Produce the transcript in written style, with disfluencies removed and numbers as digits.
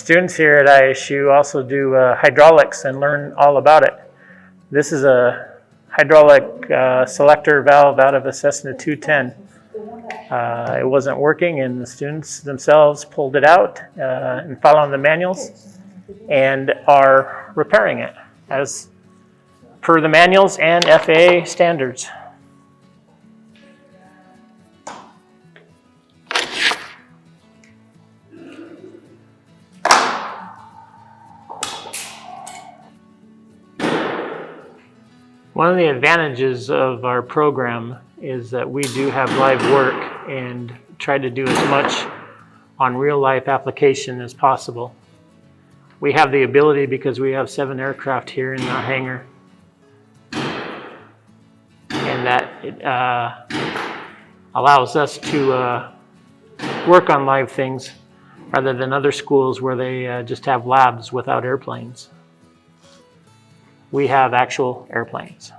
students here at ISU also do hydraulics and learn all about it. This is a hydraulic selector valve out of a Cessna 210. It wasn't working, and the students themselves pulled it out and followed the manuals and are repairing it as per the manuals and FAA standards. One of the advantages of our program is that we do have live work and try to do as much on real life application as possible. We have the ability because we have 7 aircraft here in our hangar, and that allows us to work on live things rather than other schools where they just have labs without airplanes. We have actual airplanes.